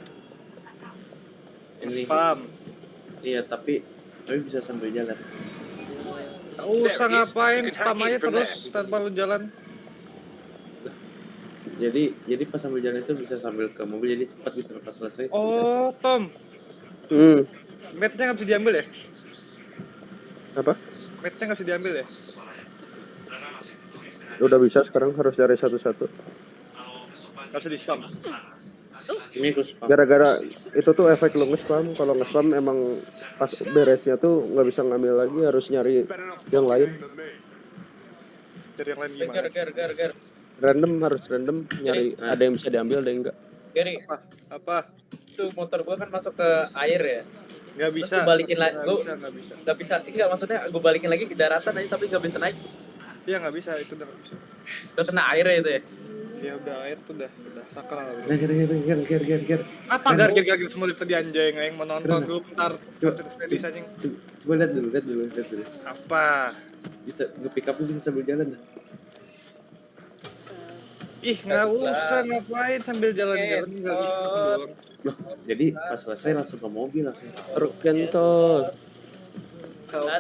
Ini. Spam. Iya, tapi bisa sambil jalan. Nggak usah ngapain, spam aja terus tanpa lu jalan. Jadi pas sambil jalan itu bisa sambil ke mobil, jadi cepat gitu pas selesai. Oh, Tom. Mapnya nggak bisa diambil ya? Apa? Mapnya nggak bisa diambil ya? Udah bisa, sekarang harus cari satu-satu. Nggak bisa di spam. Ini aku spam. Gara-gara itu tuh efek lu nge-spam. Kalau nge-spam emang pas beresnya tuh nggak bisa ngambil lagi, harus nyari yang lain. Cari yang lain gimana? Ger. Random, harus random nyari. Ada yang bisa diambil, ada yang enggak. Gary, apa? Itu motor gua kan masuk ke air ya. Nggak bisa. Terus gua balikin lagi. Nggak bisa. Nggak bisa. Enggak, maksudnya gua balikin lagi ke daratan aja tapi nggak bisa naik. Iya nggak bisa, itu udah nggak bisa. Udah kena air ya itu ya. Ya udah air tuh udah sakral. Ger. Apa gar semua tadi anjing yang mau nonton dulu bentar. Bisa anjing. Coba lihat dulu. Apa? Bisa nge-pick up bisa sambil jalan dah. Ih, nggak usah ngapain sambil jalan-jalan, nggak bisa doang. Loh, jadi pas selesai langsung ke mobil langsung. Terkentot.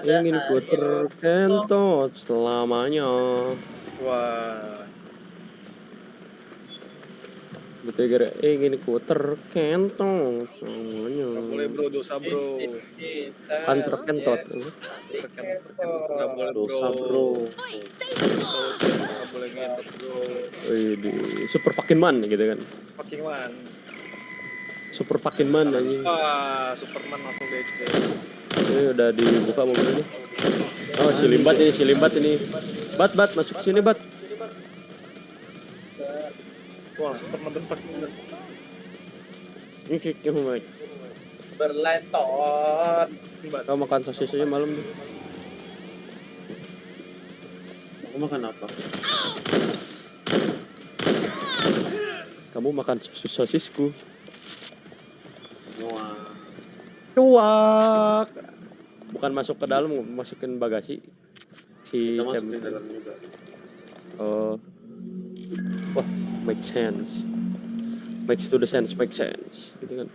Ingin ku terkentot selamanya. Wah. Betul gara ingin ku terkentot selamanya. Nggak boleh bro, dosa bro. Kan terkentot. Nggak boleh Dosa bro. Nggak boleh ngentot bro. Wih, super fucking man gitu kan. Fucking man. Super fucking man anjing. Wah, Superman langsung DC. Ini udah dibuka mobilnya. Oh, si limbat ini. Bat masuk sini, Bat. Wah, Superman fucking man. Ini kiknya Mike. Berlentot. Kau makan sosis aja malam tuh. Aku makan apa? Kamu makan sosisku. Wah. Cuak. Bukan masuk ke dalam, masukin bagasi. Si Kita Cem. masuk ke dalam juga. Oh. Wah, make sense. Make sense. Gitu kan.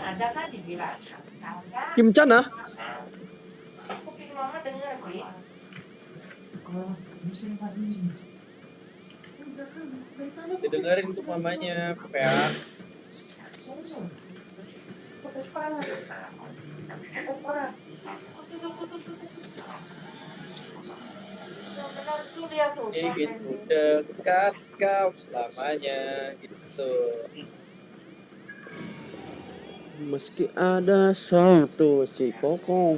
Ada kan dibilang Kim-chan ah? kuping mama denger gue. Didengerin tuh mamanya, PA. Ingin ku dekat kau selamanya gitu. Meski ada satu si kokong.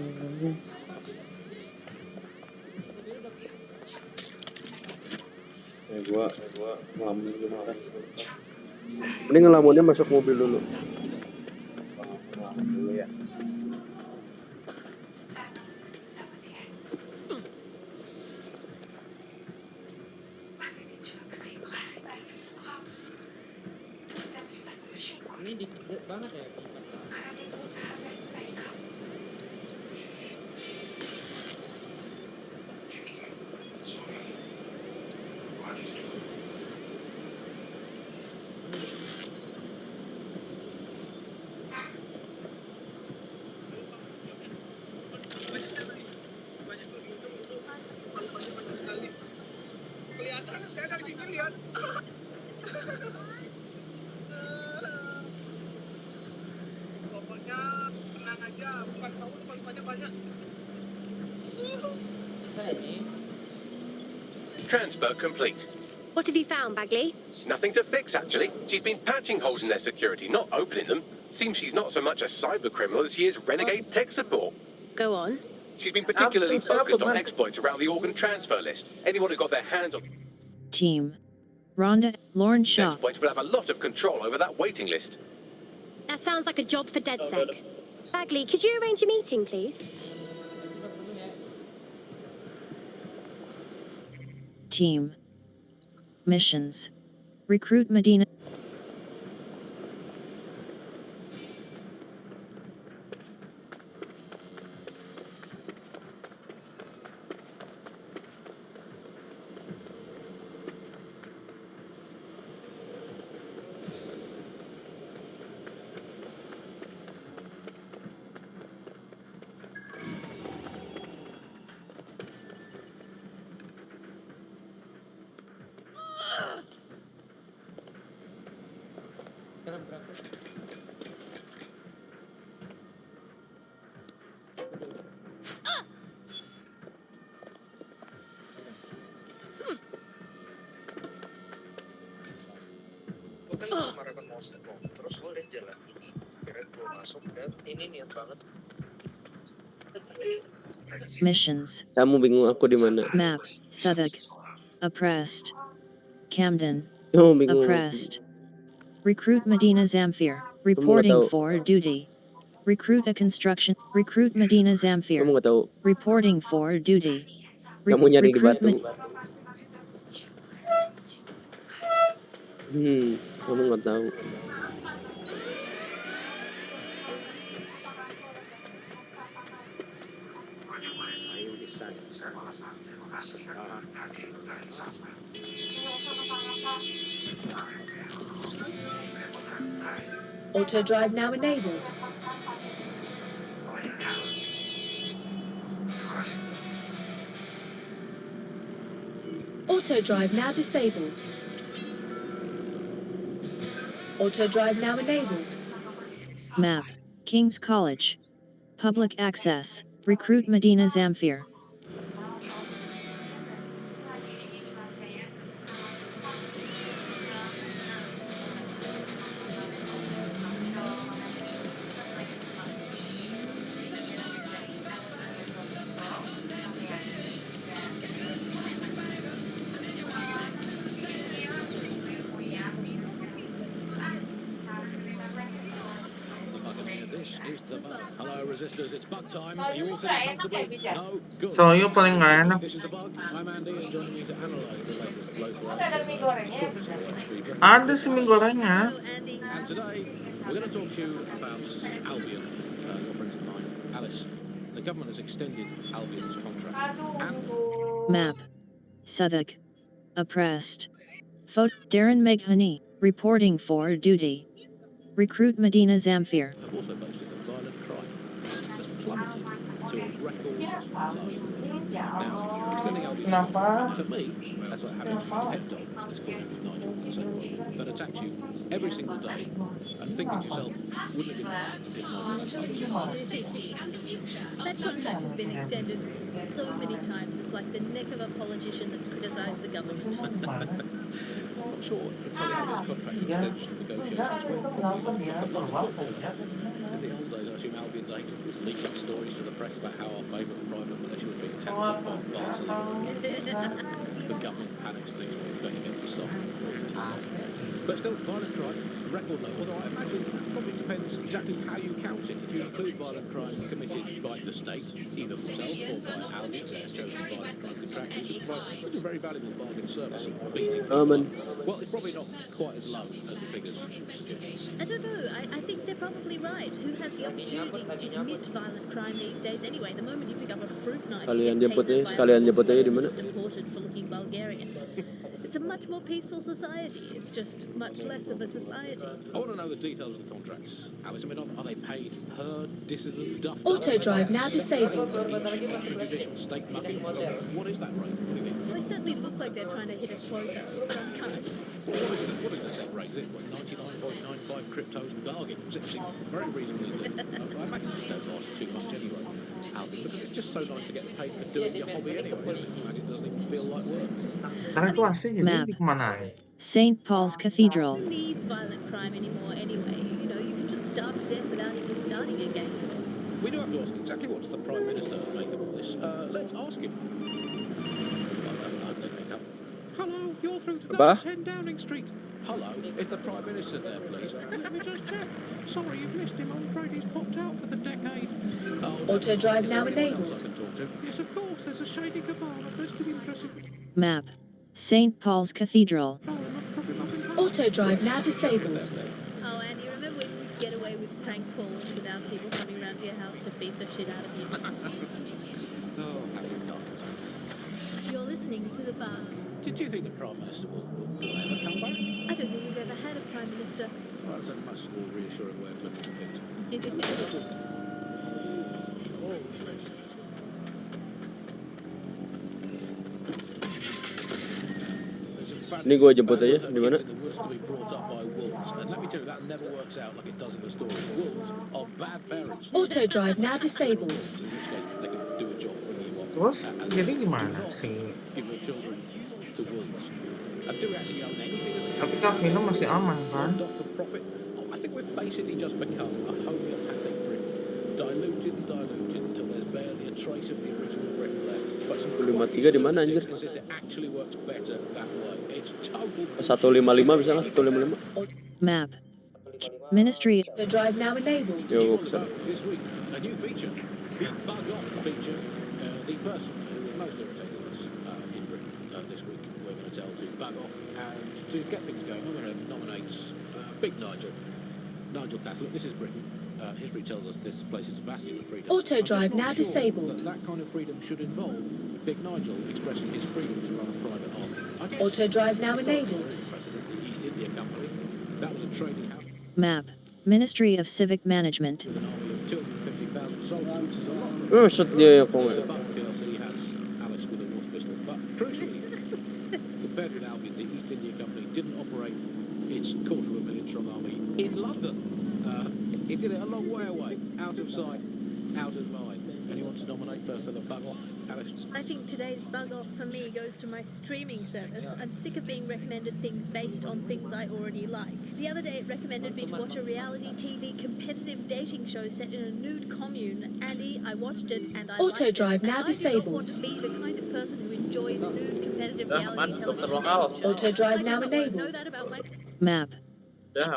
Gua ngelamun dulu makan. Mending ngelamunnya masuk mobil dulu. Ngelamun dulu ya. Ini dikit banget ya. Kelihatan, saya dari pinggir lihat. Pokoknya tenang aja, bukan tahu lupa-lupanya banyak. Transfer complete. What have you found, Bagley? Nothing to fix, actually. She's been patching holes in their security, not opening them. Seems she's not so much a cyber criminal as she is renegade tech support. Go on. She's been particularly focused on exploits around the organ transfer list. Anyone who got their hands on Team. Rhonda, Lauren Shaw. exploits will have a lot of control over that waiting list. That sounds like a job for DedSec. Bagley, could you arrange a meeting, please? Team. Missions. Recruit Medina. Gue kan sama Raven Monster dong. Terus gue liat jalan ini. Akhirnya gue masuk dan ini niat banget. Missions. Kamu bingung aku di mana? Map. Sudah. Oppressed. Camden. Kamu bingung. Oppressed. Recruit Medina Zamfir. Kamu nggak Reporting tahu. for duty. Recruit a construction. Recruit Medina Zamfir. Kamu nggak tahu. Reporting for duty. Kamu nyari di Recruit batu. Kamu nggak tahu. Auto drive now enabled. Auto drive now disabled. Auto drive now enabled. Map. King's College. Public access. Recruit Medina Zamfir. Hello, resistors. It's bug time. Are you all sitting comfortably? No? Good. Soalnya paling nggak enak. This is the bug. I'm Andy, and joining me to analyze the latest local Ada sih mie gorengnya. And today, we're going to talk to you about Albion, your friends of mine. Alice, the government has extended Albion's contract. And Map. Sudah. Oppressed. Darren Meghani. Reporting for duty. Recruit Medina Zamfir. also boasted that violent crime has plummeted to a record low. Now, extending Albion, to me, that's like having a pet dog that's called Nigel, that attacks you every single day, and thinking to yourself, wouldn't it be nice if That contract has been extended so many times. It's like the neck of a politician that's criticised the government. I'm not sure entirely how this contract extension negotiations went. In the old days, I assume Albion's agent was leaking stories to the press about how our favourite private militia was being attacked by Barcelona. The government panics and thinks we're going to get to stop But still, violent crime, record low, although I imagine it probably depends exactly how you count it. If you include violent crime committed by the state, either themselves or by Albion, their chosen violent crime contractors, who provide a very valuable bargain service of beating people up. Well, it's probably not quite as low as the figures suggest. I don't know. I think they're probably right. Who has the opportunity to commit violent crime these days anyway? The moment you pick up a fruit knife, Sekalian you get jemputnya, tasered by sekalian a jemputnya di mana? deported for looking Bulgarian. It's a much more peaceful society. It's just much less of a society. I want to know the details of the contracts. Alice, I mean, are they paid per dissident duff? Auto drive now disabled. Judicial state mugging? What is that rate? What do you think? They certainly look like they're trying to hit a quota of some kind. What is the set rate? Is it 99.95 cryptos and bargain? It seems very reasonable indeed. I imagine it don't last too much anyway, Albion, because it's just so nice to get paid for doing your hobby anyway, isn't it? I imagine it doesn't even feel like work. Karena itu asing jadi Map. dikemanain? St. Paul's Cathedral. Who needs violent crime anymore anyway? You know, you can just starve to death without even starting again. We do have to ask exactly what does the Prime Minister make of all this. Let's ask him. They pick up. Hello, you're through to number 10 Downing Street. Hello, is the Prime Minister there, please? Let me just check. Sorry, you've missed him. I'm afraid he's popped out for the decade. Auto drive now Is there anyone enabled. else I can talk to? Yes, of course. There's a shady cabal of vested interested. Map. St. Paul's Cathedral. Auto drive now disabled. Oh, Andy, remember when you get away with prank calls without people coming around to your house to beat the shit out of you? Oh, happy times. You're listening to The Bar. Did you think the Prime Minister will ever come back? I don't think we've ever had a Prime Minister. Well, that's a much more reassuring way of looking at things. There's some Ini gue jemput aja di mana? kids in the woods to be brought up by wolves, and let me tell you, that never works out like it does in the story. Wolves are bad parents. Auto drive now disabled. In which case, they can do a job bringing you up. Terus And jadi do gimana not sih? give your children to wolves. And do actually own anything as a Tapi kan minum masih aman kan? not for profit. I think we've basically just become a homeopathic Britain. Diluted until there's barely a trace of the original Britain left. But some 153 di mana anjir? it actually works better that way. It's total 155 bisa nggak 155? Map. Ministry. Auto drive now enabled. Yo, gue kesana. This week, a new feature, the bug off feature. The person who was most irritating us in Britain this week, we're going to tell to bug off, and to get things going, I'm going to nominate Big Nigel. Nigel Cass. Look, this is Britain. History tells us this place is a bastion of freedom. Auto drive now I'm just not sure disabled. that kind of freedom should involve Big Nigel expressing his freedom to run a private army. I guess Auto drive now enabled. President, the East India Company, that was a trading house Map. Ministry of Civic Management. with an army of 250,000 soldiers, which is a lot. Oh, shot dia kok nggak? The Bug PLC has Alice with a North pistol, but crucially, compared with Albion, the East India Company didn't operate its 250,000 strong army in London. It did it a long way away, out of sight, out of mind. Anyone to nominate for the bug off, Alice? I think today's bug off for me goes to my streaming service. I'm sick of being recommended things based on things I already like. The other day it recommended me to watch a reality TV competitive dating show set in a nude commune. Andy, I watched it and I Auto liked drive it. now And I do not want disabled. to be the kind of person who enjoys nude competitive reality television. Auto drive now I know enabled. that about myself. Map. I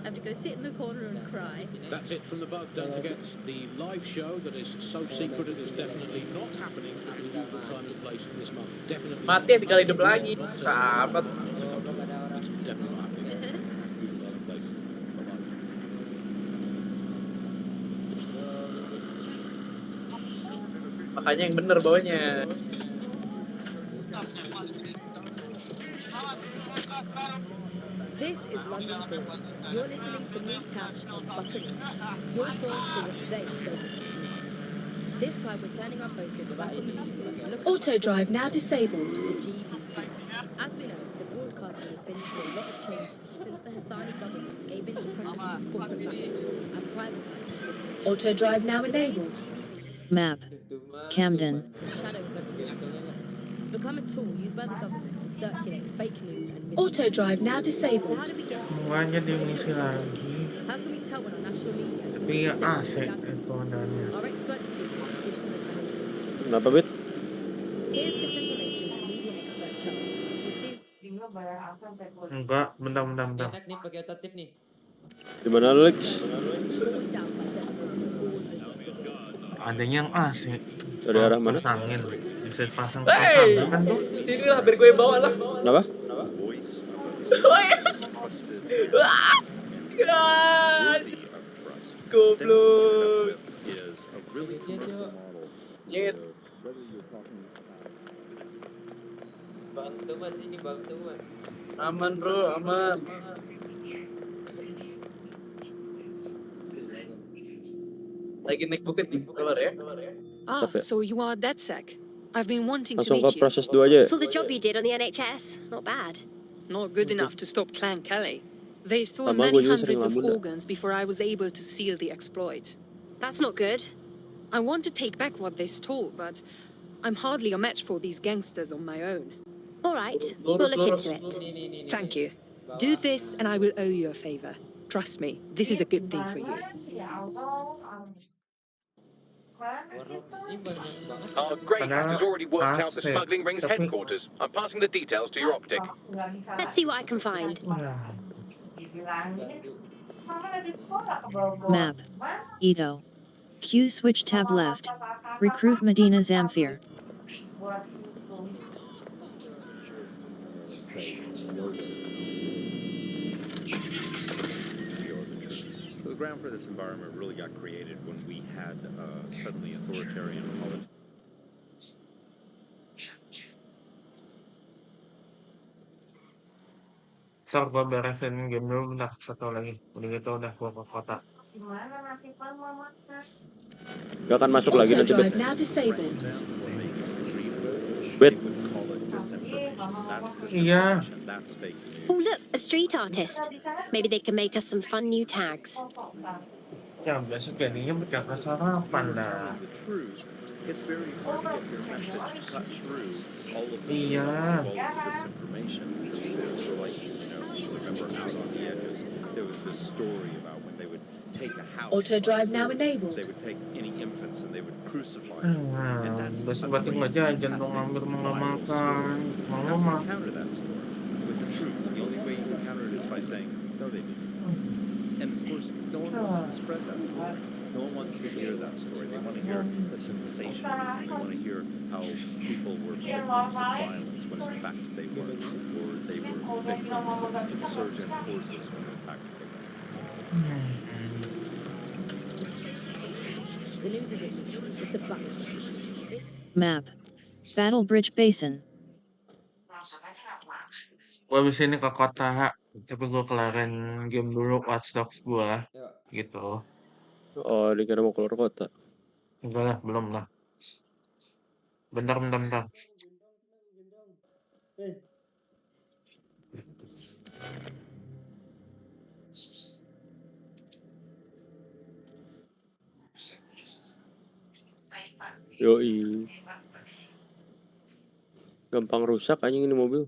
have to go sit in the corner and cry. That's it from the bug. Don't forget the live show that is so secret it is definitely not happening at the usual time and place this month. Definitely Mati tinggal hidup lagi. Sahabat. It's definitely not happening at the usual time and place. Bye-bye. Makanya yang bener bawanya. This is London Call. You're listening to me, Tash, on Buckingham, your source for what they don't want to know. This time we're turning our focus back on the media to look at Auto drive now disabled. the GDP. As we know, the broadcasting has been through a lot of changes since the Hassani government gave in to pressure from its corporate backers and privatised it. Auto drive now enabled. Map. Camden. It's a shadow of its forces. It's become a tool used by the government to circulate fake news and Auto drive now So disabled. how do we get here? Semuanya diisi lagi. How can we tell when our national media is Tapi ya AC itu adanya. Our experts speak on conditions of anonymity. Kenapa, Bit? Here's disinformation from media expert Charles. Received Enggak, bentar. Enak nih pakai otot nih. Di mana, Alex? down by Democrats all over. Adanya yang AC. Dari arah mana? Pasangin. Bisa dipasang Hey! kan tuh. Sini lah, biar gue bawa lah. Kenapa? Goblok. Nyet. Bantu mas ini bantu mas. Aman, bro, aman. Lagi naik bukit di keluar ya. Ah, so you are DedSec. I've been wanting to Langsung meet ke you. proses 2 aja ya? Saw the job you did on the NHS. Not bad. Not good enough to stop Clan Kelly. They stole Sama, many gue juga sering hundreds of ngelamun dah. organs before I was able to seal the exploit. That's not good. I want to take back what they stole, but I'm hardly a match for these gangsters on my own. All right, we'll look into it. Thank you. Do this and I will owe you a favor. Trust me, this is a good thing for you. Our great has already worked out the smuggling ring's headquarters. I'm passing the details to your optic. Let's see what I can find. Map. Edo. Q switch tab left. Recruit Medina Zamfir. So the ground for this environment really got created when we had suddenly authoritarian politics. Ntar gua beresin game dulu bentar, satu lagi. Udah gitu udah gua ke kota. Gak akan masuk lagi Auto nanti, Bet. drive now disabled. they would call it disinformation. That's Iya. disinformation. That's fake news. Oh, look, a street artist. Maybe they can make us some fun new tags. Ya besok jadinya bercakap sarapan dah. The truth, it's very hard to get your message to cut through all of the Iya. chaos of all of the disinformation that's there. So, like, remember Out on the Edges, there was this story about when they would take a house. Auto drive now enabled. They would take any infants and they would crucify them. And that's Besok a berarti great, nggak jajan fantastic, dong, hampir mau nggak viral makan. story. Mau How do you mah. counter that story? With the truth. The only way you can counter it is by saying, no, they didn't. And of course, no one wants to spread that story. No one wants to hear that story. They want to hear the sensationalism. They want to hear how people were victims of violence when in fact they weren't, or they were victims of insurgent forces when in fact they weren't. The news isn't. It's a button. Map. Battle Bridge Basin. Gue abis ini ke kota, tapi gue kelarin game dulu Watch Dogs gue, gitu. Oh, dikira mau keluar kota. Enggak lah, belum lah. Bentar. Yoi. Gampang rusak anjing ini mobil.